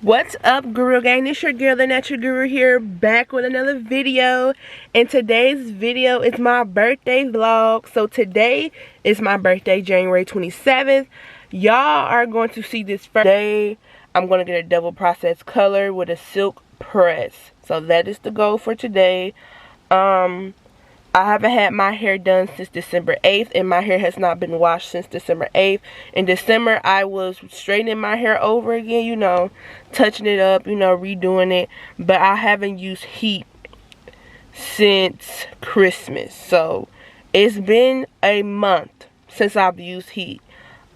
What's up, Guru Gang? It's your girl, the Natural Guru here, back with another video. And today's video is my birthday vlog. So today is my birthday, January 27th. Y'all are going to see this first day. I'm going to get a double processed color with a silk press. So that is the goal for today. I haven't had my hair done since December 8th, and my hair has not been washed since December 8th. In December, I was straightening my hair over again, you know, touching it up, you know, redoing it. But I haven't used heat since Christmas. So it's been a month since I've used heat.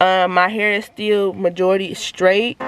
My hair is still majority straight.